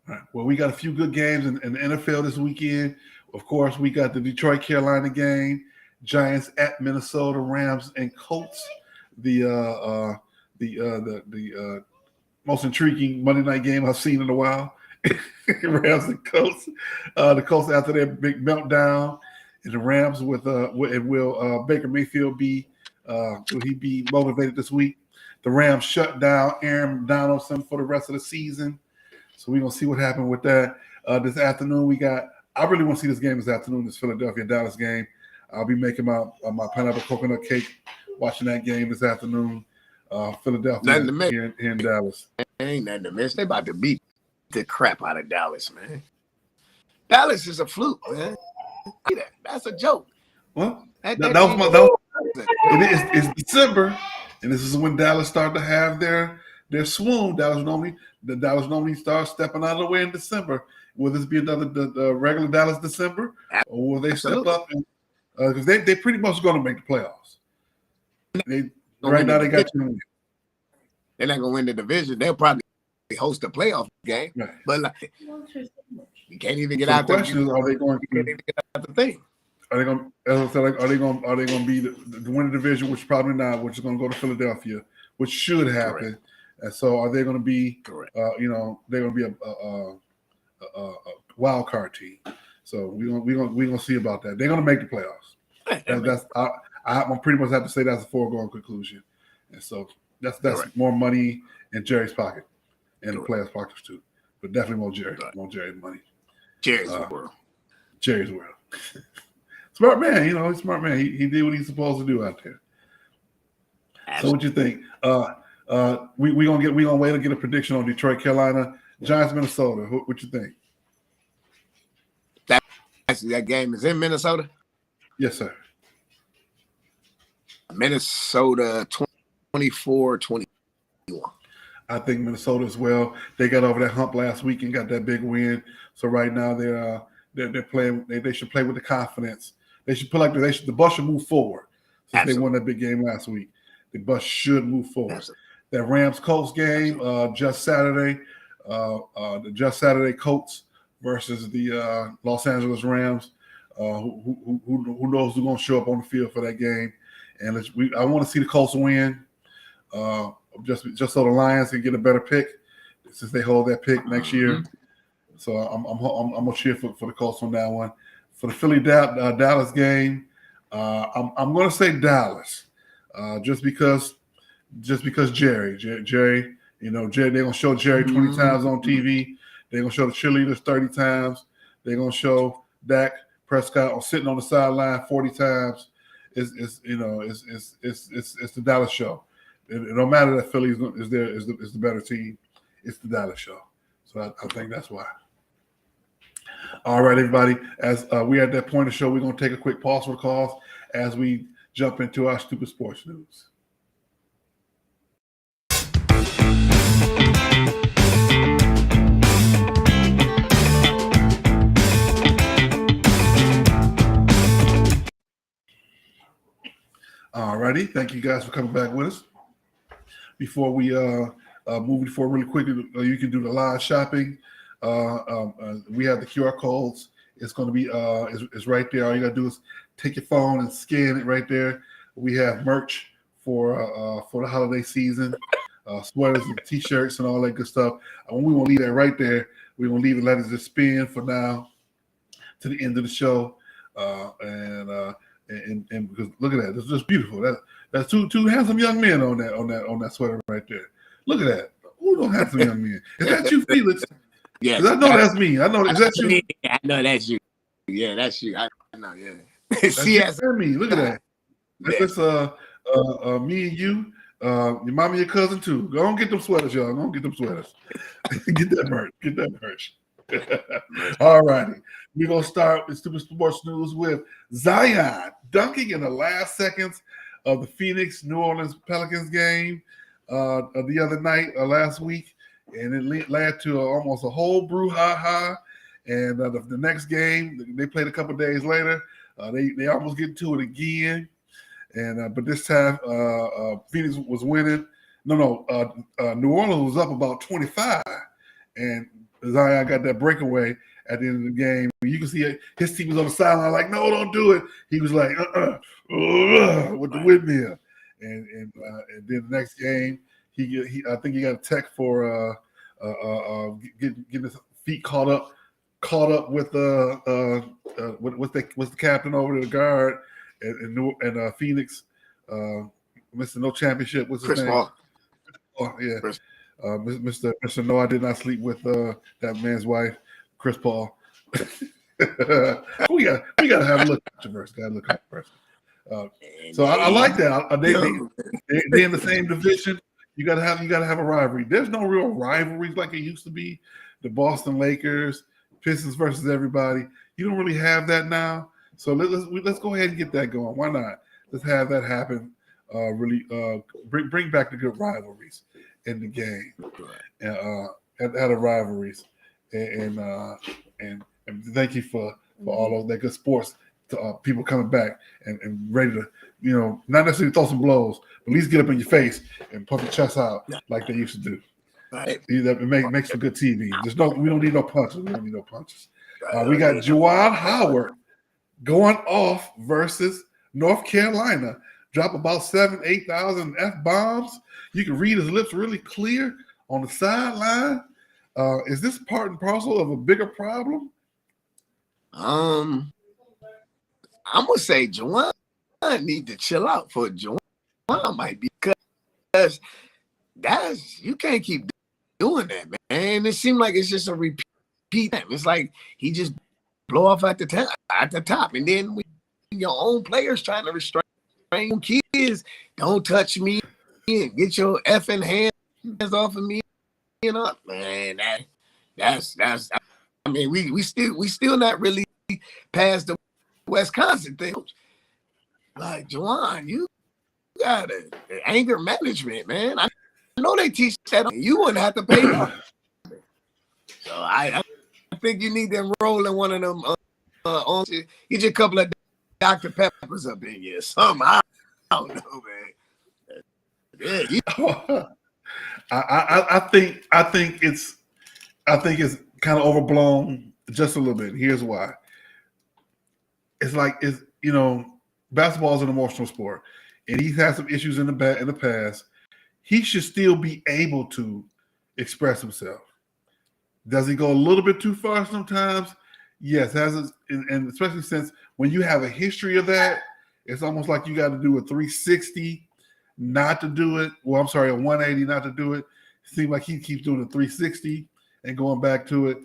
All right. Well, we got a few good games in the NFL this weekend. Of course, we got the Detroit Carolina game, Giants at Minnesota, Rams and Colts. The most intriguing Monday night game I've seen in a while. Rams and Colts. The Colts after their big meltdown And the Rams will Baker Mayfield be will he be motivated this week? The Rams shut down Aaron Donaldson for the rest of the season. So we're going to see what happened with that. This afternoon, I really want to see this game this afternoon, this Philadelphia-Dallas game. I'll be making my pineapple coconut cake, watching that game this afternoon. Philadelphia here in Dallas. Ain't nothing to miss. They about to beat the crap out of Dallas, man. Dallas is a fluke, man. That's a joke. Well, it's December, and this is when Dallas start to have their swoon. Dallas normally starts stepping out of the way in December. Will this be another the regular Dallas December, or will they step up? Because they pretty much going to make the playoffs. Right now they got 2 wins. They're not going to win the division. They'll probably host a playoff game, right. But you can't even get so out. The question is, are they going to get out the thing? Are they going? As I said, are they going to be the win the division? Which probably not. Which is going to go to Philadelphia, which should happen. Correct. And so, are they going to be? Correct. They're going to be a wild card team. So we gonna see about that. They're going to make the playoffs. I'm pretty much have to say that's a foregone conclusion. And so that's correct. More money in Jerry's pocket and correct. The players' pockets too. But definitely more Jerry's money. Jerry's world. Jerry's world. Smart man, he's a smart man. He did what he's supposed to do out there. Absolutely. So what you think? We gonna wait to get a prediction on Detroit, Carolina, Giants, Minnesota. What you think? That game is in Minnesota? Yes, sir. Minnesota 24-21. I think Minnesota as well. They got over that hump last week and got that big win. So right now they're playing. They should play with the confidence. They should the bus should move forward. Since Absolutely. They won that big game last week, the bus should move forward. Absolutely. That Rams-Colts game just Saturday. The just Saturday Colts versus the Los Angeles Rams. Who knows who's going to show up on the field for that game? And I want to see the Colts win, just so the Lions can get a better pick since they hold that pick next year. So I'm gonna cheer for the Colts on that one. For the Philly Dallas game, I'm gonna say Dallas, just because Jerry, Jerry, they're gonna show Jerry 20 times on TV. They're gonna show the cheerleaders 30 times. They're gonna show Dak Prescott sitting on the sideline 40 times. It's the Dallas show. It don't matter that Philly is the better team. It's the Dallas show. So I think that's why. All right, everybody. As we're at that point of the show, we're going to take a quick pause for calls as we jump into our stupid sports news. All righty. Thank you guys for coming back with us. Before we move forward really quickly, you can do the live shopping. We have the QR codes. It's going to be it's right there. All you got to do is take your phone and scan it right there. We have merch for the holiday season, sweaters and T-shirts and all that good stuff. And we won't leave that right there. We're going to leave it, let it just spin for now to the end of the show. And because look at that, it's just beautiful. That's two handsome young men on that sweater right there. Look at that. Who don't handsome young men? Is that you, Felix? Yeah, I know that's me. I know. Is that you? I know that's you. Yeah, that's you. I know. Yeah. That's me. Look at that. That's me and you. Your mom and your cousin too. Go on, get them sweaters, y'all. Go on, get them sweaters. Get that merch. Get that merch. All righty. We're going to start with Stupid Sports News with Zion dunking in the last seconds of the Phoenix New Orleans Pelicans game the other night, last week. And it led to almost a whole brouhaha. And the next game, they played a couple days later. They almost get to it again. And but this time, Phoenix was winning. New Orleans was up about 25. And Zion got that breakaway at the end of the game. You can see his team was on the sideline like, no, don't do it. He was like, with the windmill. And then the next game, I think he got a tech for getting his feet caught up caught up with what's the captain over to the guard and Phoenix, Mr. No Championship. What's his Chris name? Paul. Oh yeah, Chris. Mr. No, I did not sleep with that man's wife, Chris Paul. we got to have a look controversy. Got to look controversy. So I like that. They're in the same division. You gotta have a rivalry. There's no real rivalries like it used to be. The Boston Lakers, Pistons versus everybody. You don't really have that now. So let's go ahead and get that going. Why not? Let's have that happen. Bring back the good rivalries in the game. At the rivalries, and thank you for all of that good sports. To, people coming back and ready to, not necessarily throw some blows, but at least get up in your face and pump your chest out like they used to do. Right. It makes for good TV. We don't need no punches. We don't need no punches. We got Juwan Howard going off versus North Carolina. Drop about 8,000 F-bombs. You can read his lips really clear on the sideline. Is this part and parcel of a bigger problem? I'm gonna say Juwan need to chill out for Juwan might be because you can't keep doing that, man. It seems like it's just a repeat. It's like he just blow off at the top, and then when your own players trying to restrain kids, don't touch me and get your effing hands off of me. Man, that's. I mean, we still not really past the Wisconsin thing. Like, Juwan, you got anger management, man. I know they teach that. You wouldn't have to pay off. So I think you need to enroll in one of them. Get you a couple of Dr. Peppers up in you. Something. I don't know, man. Yeah, I think it's kind of overblown just a little bit. Here's why. Basketball is an emotional sport, and he's had some issues in the past. He should still be able to express himself. Does he go a little bit too far sometimes? Yes, and especially since when you have a history of that, it's almost like you got to do a 360 not to do it. Well, I'm sorry, a 180 not to do it. It seems like he keeps doing a 360 and going back to it.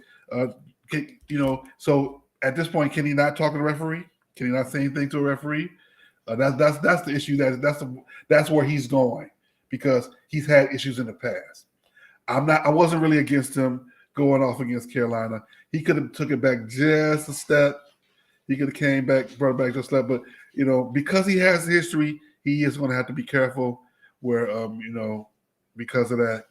So at this point, can he not talk to the referee? Can he not say anything to a referee? That's the issue. That's where he's going because he's had issues in the past. I wasn't really against him going off against Carolina. He could have took it back just a step. He could have came back, brought it back just a step. But because he has history, he is going to have to be careful. Where because of that.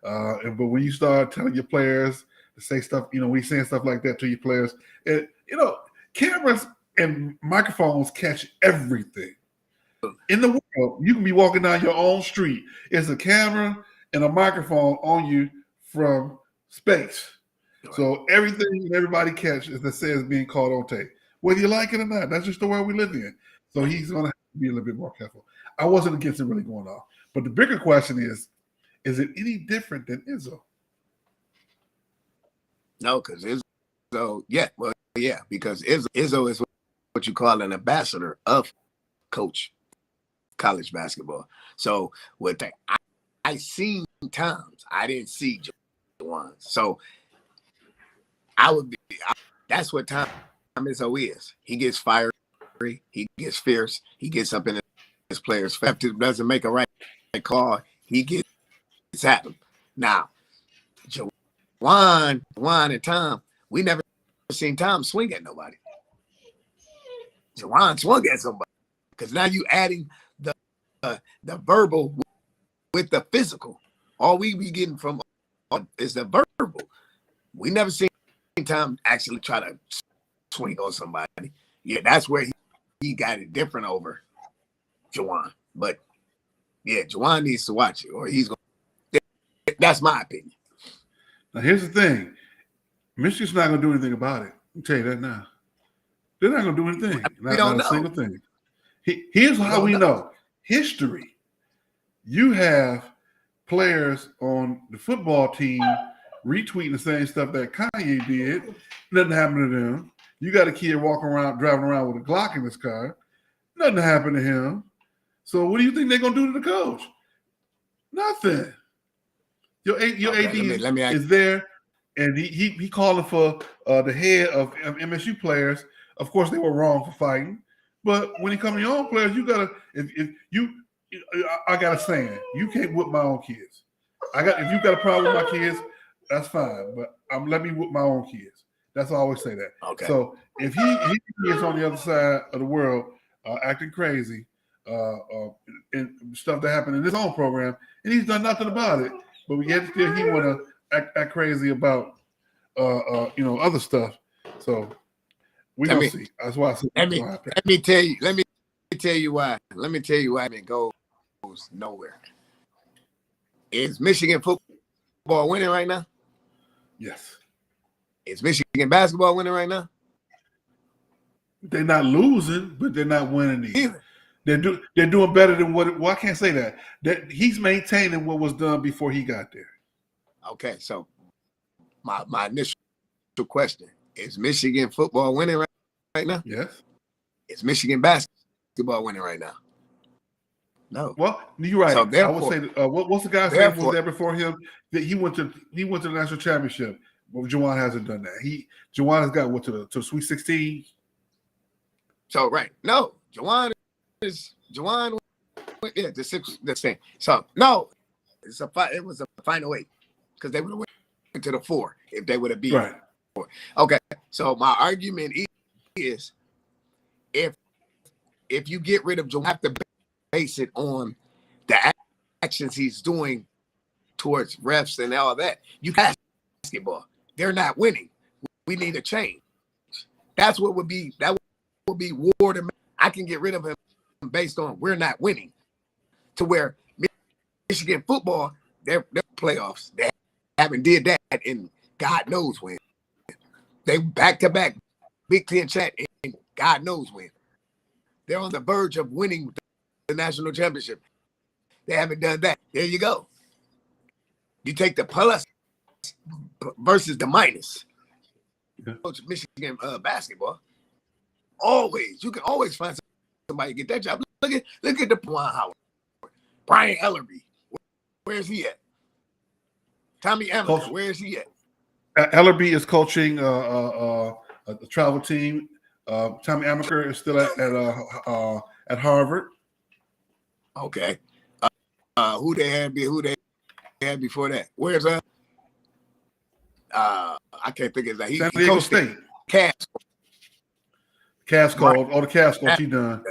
But when you start telling your players to say stuff, when you're saying stuff like that to your players, cameras and microphones catch everything. In the world, you can be walking down your own street. It's a camera and a microphone on you from space. So everything and everybody catches that says being caught on tape. Whether you like it or not, that's just the world we live in. So he's going to have to be a little bit more careful. I wasn't against him really going off. But the bigger question is it any different than Izzo? No, because Izzo, because Izzo is what you call an ambassador of college basketball. So with that, I seen times I didn't see Juwan. So that's what time Izzo is. He gets fiery, he gets fierce, he gets up in his players' face. Doesn't make a right call, he gets at him. Now, Juwan and Tom, we never seen Tom swing at nobody. Juwan swung at somebody because now you adding the verbal with the physical. All we be getting from is the verbal. We never seen Tom actually try to swing on somebody. Yeah, that's where he got it different over Juwan. But yeah, Juwan needs to watch it, or he's going. That's my opinion. Now here's the thing: Michigan's not going to do anything about it. I'll tell you that now. They're not going to do anything. We don't know. A single thing. Here's how we know. History. You have players on the football team retweeting the same stuff that Kanye did. Nothing happened to them. You got a kid walking around, driving around with a Glock in his car. Nothing happened to him. So what do you think they're gonna do to the coach? Nothing. Your AD is there, and he calling for the head of MSU players. Of course, they were wrong for fighting, but when it comes to your own players, you gotta. I got a saying: you can't whip my own kids. If you got a problem with my kids, that's fine, but let me whip my own kids. That's why I always say that. Okay. So if he is on the other side of the world acting crazy, and stuff that happened in his own program, and he's done nothing about it. But yet still he want to act crazy about other stuff. So we gonna see. That's why I said let me tell you why. Let me tell you why it goes nowhere. Is Michigan football winning right now? Yes. Is Michigan basketball winning right now? They're not losing, but they're not winning either. They're doing better than well, I can't say that. That he's maintaining what was done before he got there. Okay, so my initial question: is Michigan football winning right now? Yes. Is Michigan basketball winning right now? No. Well, you're right. So I would say what's the guy's name was there before him? That he went to the national championship. Well, Juwan hasn't done that. Juwan has got to Sweet 16. So right, no, Juwan went the same. So no, it was a final 8 because they would have went to the 4 if they would have beat. Right. 4. Okay, so my argument is if you get rid of Juwan, you have to base it on the actions he's doing towards refs and all that. You have basketball. They're not winning. We need a change. That would be war to me. I can get rid of him based on we're not winning. To where Michigan football, their playoffs, they haven't did that in God knows when. They back-to-back Big Ten chat and God knows when. They're on the verge of winning the national championship. They haven't done that. There you go. You take the plus versus the minus. Coach Michigan basketball. You can always find somebody to get that job. Look at the Juwan Howard, Brian Ellerby. Where's he at? Tommy Amaker. Where is he at? Ellerby is coaching a travel team. Tommy Amaker is still at Harvard. Okay. Who they had before that? Where's I can't think of that. San Diego State. Cass called. All the Cass calls he done.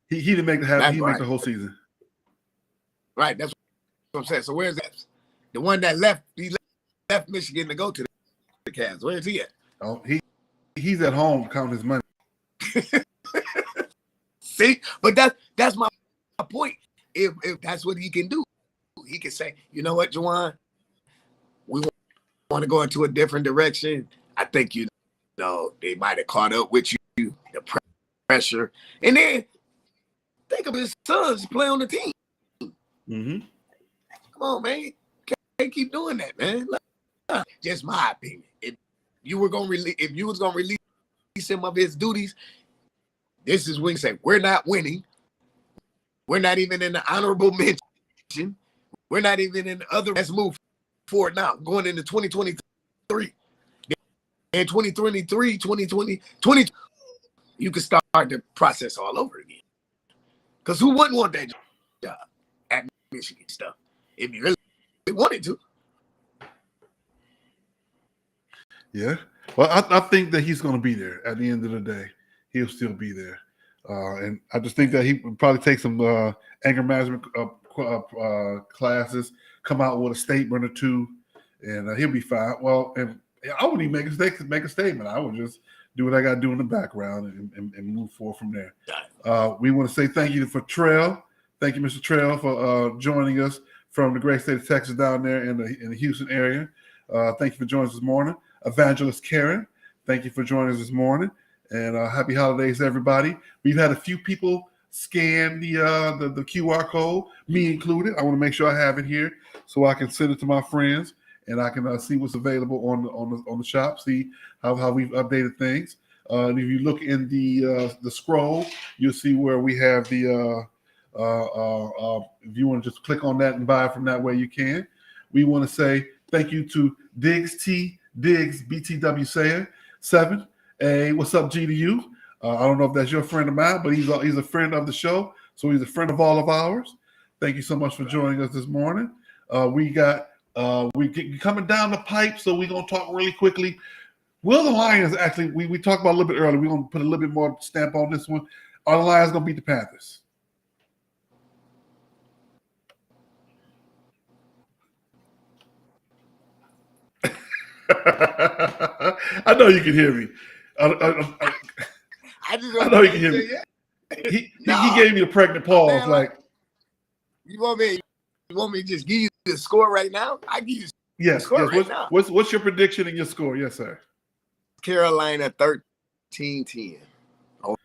He didn't make the half. He make the whole season. Right. That's what I'm saying. So where's that? The one that left. He left Michigan to go to the Cavs. Where is he at? Oh, he's at home counting his money. See, but that's my point. If that's what he can do, he can say, you know what, Juwan, we want to go into a different direction. I think they might have caught up with you. The pressure, and then think of his sons play on the team. Mm-hmm. Come on, man, can't keep doing that, man. Just my opinion. If you was gonna release him of his duties, this is when you say we're not winning. We're not even in the honorable mention. We're not even in the other. Let's move forward now, going into 2023. And 2023, 2020, you can start the process all over again. Because who wouldn't want that job at Michigan stuff if you really wanted to? Yeah. Well, I think that he's going to be there at the end of the day. He'll still be there. And I just think that he would probably take some anger management classes, come out with a statement or two, and he'll be fine. Well, and I wouldn't even make a statement. I would just do what I got to do in the background and move forward from there. We want to say thank you for Trell. Thank you, Mr. Trell, for joining us from the great state of Texas down there in the Houston area. Thank you for joining us this morning. Evangelist Karen, thank you for joining us this morning. And happy holidays, everybody. We've had a few people scan the QR code, me included. I want to make sure I have it here so I can send it to my friends and I can see what's available on the shop. See how we've updated things. And if you look in the scroll, you'll see where we have the. If you want to just click on that and buy it from that way, you can. We want to say thank you to Diggs BTW 7. Hey, what's up, G to you? I don't know if that's your friend of mine, but he's a friend of the show, so he's a friend of all of ours. Thank you so much for joining us this morning. We coming down the pipe, so we're gonna talk really quickly. Will the Lions actually? We talked about a little bit earlier. We're gonna put a little bit more stamp on this one. Are the Lions gonna beat the Panthers? I know you can hear me. I know you can hear me. Yeah. He gave me the pregnant pause. Man, like, you want me to just give you the score right now? I give you yes. score right now. What's your prediction and your score? Yes, sir. Carolina 13-10 over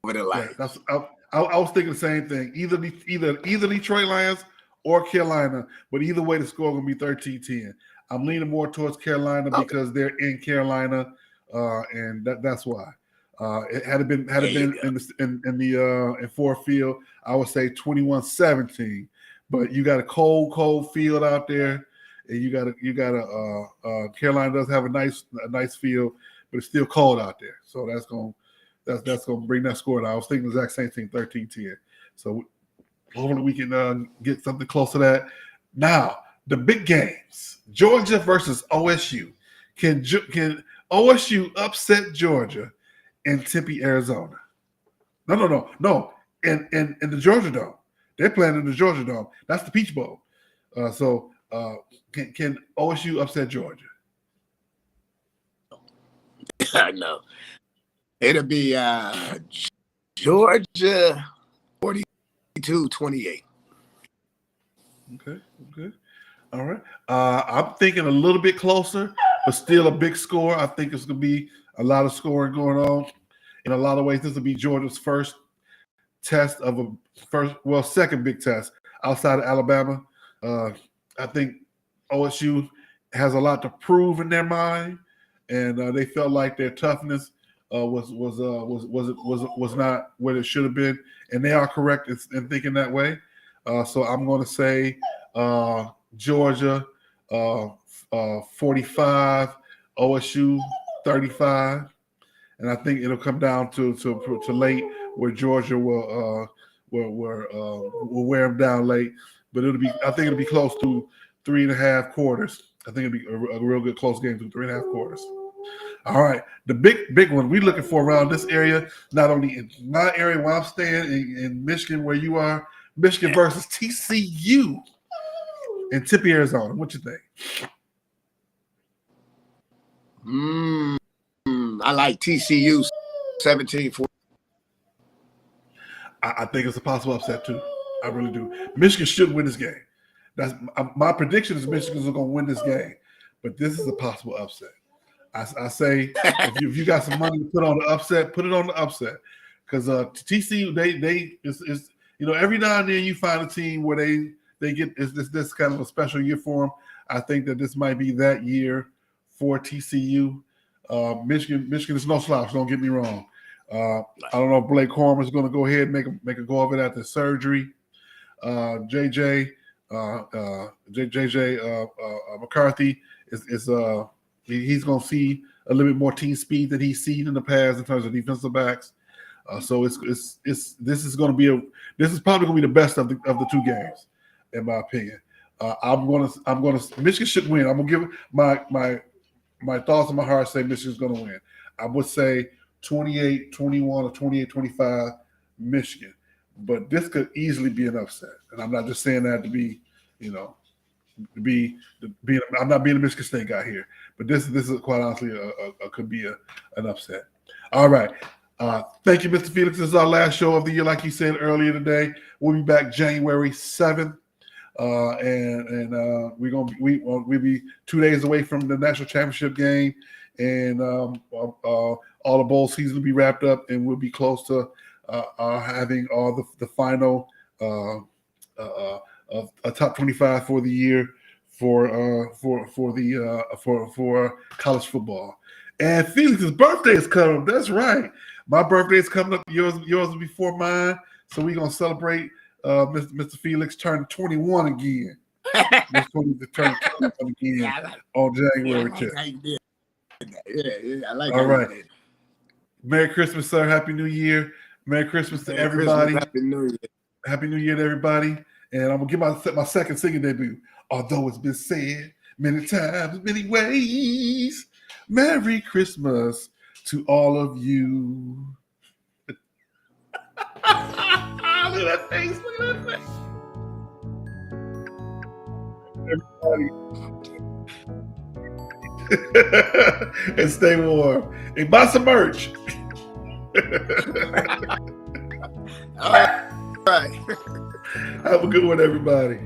the Lions. Yeah, I was thinking the same thing. Either Detroit Lions or Carolina, but either way, the score gonna be 13-10. I'm leaning more towards Carolina because they're in Carolina, and that's why. Had it been in Ford Field, I would say 21-17. But you got a cold field out there, and you got Carolina does have a nice field, but it's still cold out there. So that's gonna bring that score down. I was thinking the exact same thing, 13-10. So hopefully we can get something close to that. Now the big games: Georgia versus OSU. Can OSU upset Georgia in Tempe, Arizona? No. In the Georgia Dome. They're playing in the Georgia Dome. That's the Peach Bowl. So can OSU upset Georgia? No. It'll be Georgia 42-28. Okay. All right. I'm thinking a little bit closer, but still a big score. I think it's going to be a lot of scoring going on. In a lot of ways, this will be Georgia's first test of second big test outside of Alabama. I think OSU has a lot to prove in their mind, and they felt like their toughness was not what it should have been, and they are correct in thinking that way. So I'm going to say Georgia 45, OSU 35, and I think it'll come down to late where Georgia will wear them down late. But I think it'll be close to 3.5 quarters. I think it'll be a real good close game to 3.5 quarters. All right, the big one we're looking for around this area, not only in my area where I'm staying in Michigan, where you are, Michigan versus TCU in Tempe, Arizona. What you think? I like TCU 17-14. I think it's a possible upset too. I really do. Michigan should win this game. That's my prediction is Michigan's going to win this game, but this is a possible upset. I say if you got some money to put on the upset, put it on the upset, because TCU they is every now and then you find a team where they get this kind of a special year for them. I think that this might be that year for TCU. Michigan is no slouch. Don't get me wrong. I don't know if Blake Corum is going to go ahead and make a go of it after surgery. JJ McCarthy is he's going to see a little bit more team speed than he's seen in the past in terms of defensive backs. So this is probably going to be the best of the two games, in my opinion. I'm gonna Michigan should win. I'm gonna give my thoughts in my heart say Michigan's gonna win. I would say 28-21 or 28-25 Michigan, but this could easily be an upset. And I'm not just saying that to be, I'm not being a Michigan State guy here, but this is quite honestly could be an upset. All right. Thank you, Mr. Felix. This is our last show of the year, like you said earlier today. We'll be back January 7th. We'll be 2 days away from the national championship game, and all the bowl season will be wrapped up, and we'll be close to having all the final of a top 25 for the year for college football. And Felix's birthday is coming up. That's right. My birthday is coming up. Yours will be before mine. So we're gonna celebrate Mr. Felix turning 21 again. He's going to turn 21 again on January 10th. Yeah, I like All how right. you did. Merry Christmas, sir. Happy New Year. Merry Christmas to Merry everybody. Christmas, Happy New Year. Happy New Year to everybody. And I'm gonna give my second singing debut. Although it's been said many times, many ways. Merry Christmas to all of you. Look at that face. Look at that face. Everybody. And stay warm. And buy some merch. All right. Have a good one, everybody.